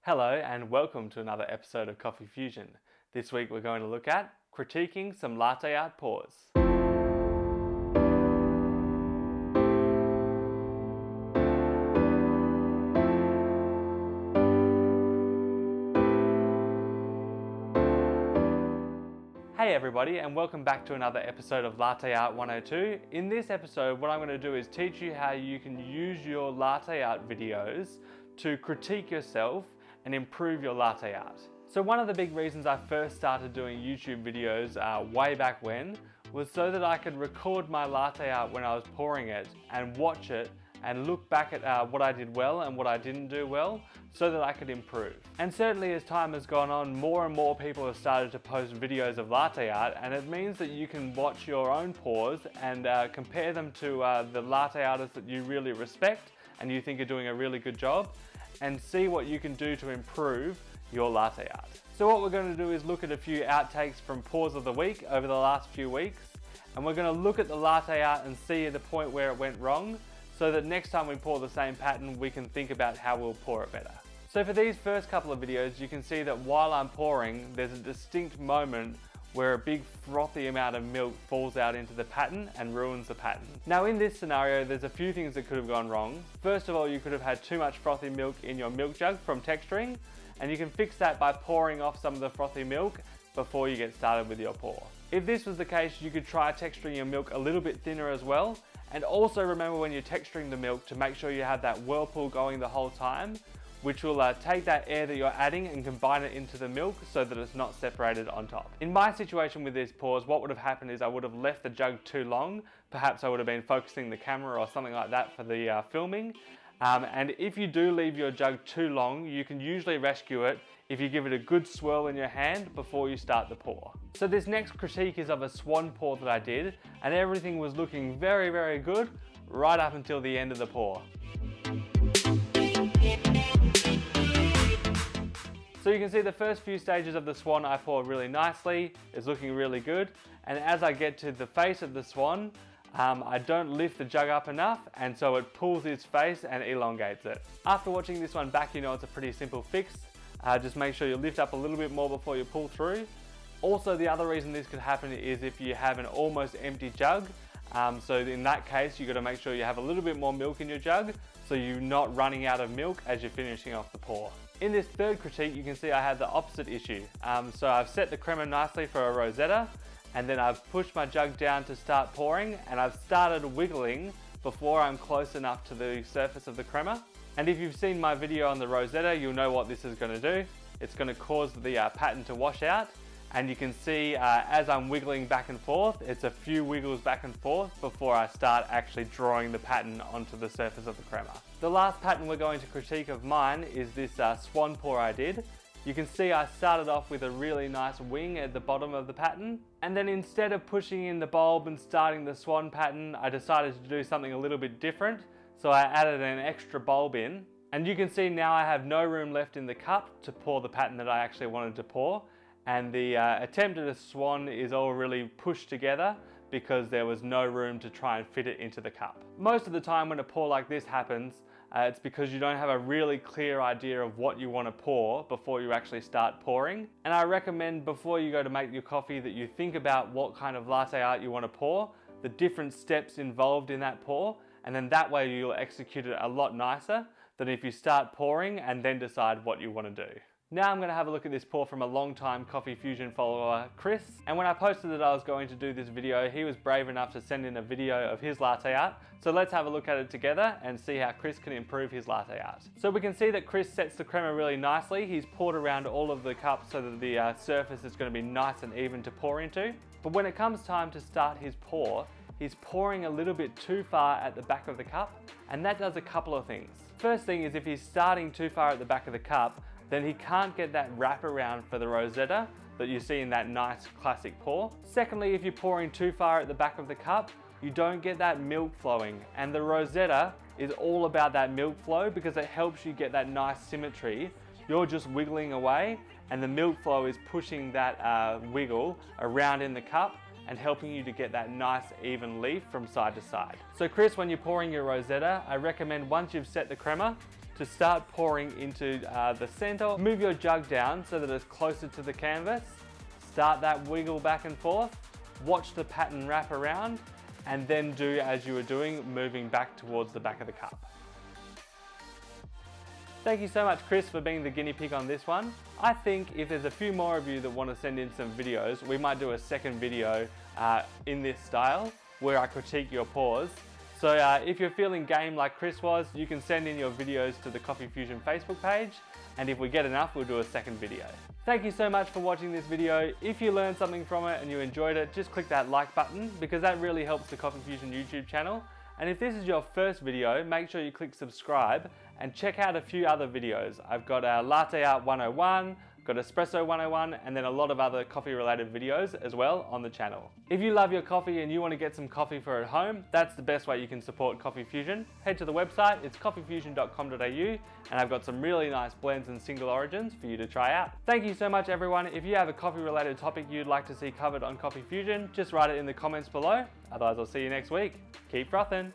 Hello and welcome to another episode of Coffeefusion. This week we're going to look at critiquing some latte art pours. Hey everybody, and welcome back to another episode of Latte Art 102. In this episode, what I'm going to do is teach you how you can use your latte art videos to critique yourself and improve your latte art. So one of the big reasons I first started doing YouTube videos way back when was so that I could record my latte art when I was pouring it and watch it and look back at what I did well and what I didn't do well so that I could improve. And certainly as time has gone on, more and more people have started to post videos of latte art, and it means that you can watch your own pours and compare them to the latte artists that you really respect and you think are doing a really good job, and see what you can do to improve your latte art. So what we're going to do is look at a few outtakes from pours of the week over the last few weeks, and we're going to look at the latte art and see the point where it went wrong, so that next time we pour the same pattern, we can think about how we'll pour it better. So for these first couple of videos, you can see that while I'm pouring, there's a distinct moment where a big frothy amount of milk falls out into the pattern and ruins the pattern. Now in this scenario, there's a few things that could have gone wrong. First of all, you could have had too much frothy milk in your milk jug from texturing, and you can fix that by pouring off some of the frothy milk before you get started with your pour. If this was the case, you could try texturing your milk a little bit thinner as well, and also remember when you're texturing the milk to make sure you have that whirlpool going the whole time, which will take that air that you're adding and combine it into the milk so that it's not separated on top. In my situation with these pours, what would have happened is I would have left the jug too long. Perhaps I would have been focusing the camera or something like that for the filming. And if you do leave your jug too long, you can usually rescue it if you give it a good swirl in your hand before you start the pour. So this next critique is of a swan pour that I did, and everything was looking very, very good right up until the end of the pour. So you can see the first few stages of the swan I poured really nicely, it's looking really good, and as I get to the face of the swan, I don't lift the jug up enough, and so it pulls its face and elongates it. After watching this one back, you know it's a pretty simple fix. Just make sure you lift up a little bit more before you pull through. Also, the other reason this could happen is if you have an almost empty jug. So in that case, you've got to make sure you have a little bit more milk in your jug so you're not running out of milk as you're finishing off the pour. In this third critique, you can see I had the opposite issue. So I've set the crema nicely for a rosetta, and then I've pushed my jug down to start pouring, and I've started wiggling before I'm close enough to the surface of the crema. And if you've seen my video on the rosetta, you'll know what this is going to do. It's going to cause the pattern to wash out, and you can see as I'm wiggling back and forth, it's a few wiggles back and forth before I start actually drawing the pattern onto the surface of the crema. The last pattern we're going to critique of mine is this swan pour I did. You can see I started off with a really nice wing at the bottom of the pattern, and then instead of pushing in the bulb and starting the swan pattern, I decided to do something a little bit different. So I added an extra bulb in, and you can see now I have no room left in the cup to pour the pattern that I actually wanted to pour, and the attempt at a swan is all really pushed together because there was no room to try and fit it into the cup. Most of the time when a pour like this happens, it's because you don't have a really clear idea of what you want to pour before you actually start pouring. And I recommend before you go to make your coffee that you think about what kind of latte art you want to pour, the different steps involved in that pour, and then that way you'll execute it a lot nicer than if you start pouring and then decide what you want to do. Now I'm going to have a look at this pour from a long-time Coffeefusion follower, Chris. And when I posted that I was going to do this video, he was brave enough to send in a video of his latte art. So let's have a look at it together and see how Chris can improve his latte art. So we can see that Chris sets the crema really nicely. He's poured around all of the cups so that the surface is going to be nice and even to pour into. But when it comes time to start his pour, he's pouring a little bit too far at the back of the cup, and that does a couple of things. First thing is if he's starting too far at the back of the cup, then he can't get that wrap around for the rosetta that you see in that nice classic pour. Secondly, if you're pouring too far at the back of the cup, you don't get that milk flowing, and the rosetta is all about that milk flow because it helps you get that nice symmetry. You're just wiggling away, and the milk flow is pushing that wiggle around in the cup and helping you to get that nice even leaf from side to side. So Chris, when you're pouring your rosetta, I recommend once you've set the crema, to start pouring into the center. Move your jug down so that it's closer to the canvas. Start that wiggle back and forth. Watch the pattern wrap around, and then do as you were doing, moving back towards the back of the cup. Thank you so much, Chris, for being the guinea pig on this one. I think if there's a few more of you that want to send in some videos, we might do a second video in this style where I critique your pours. So if you're feeling game like Chris was, you can send in your videos to the Coffeefusion Facebook page, and if we get enough, we'll do a second video. Thank you so much for watching this video. If you learned something from it and you enjoyed it, just click that like button because that really helps the Coffeefusion YouTube channel. And if this is your first video, make sure you click subscribe and check out a few other videos. I've got a Latte Art 101, got Espresso 101, and then a lot of other coffee related videos as well on the channel. If you love your coffee and you want to get some coffee for at home, that's the best way you can support Coffeefusion. Head to the website, it's coffeefusion.com.au, and I've got some really nice blends and single origins for you to try out. Thank you so much, everyone. If you have a coffee related topic you'd like to see covered on Coffeefusion, just write it in the comments below. Otherwise, I'll see you next week. Keep frothing.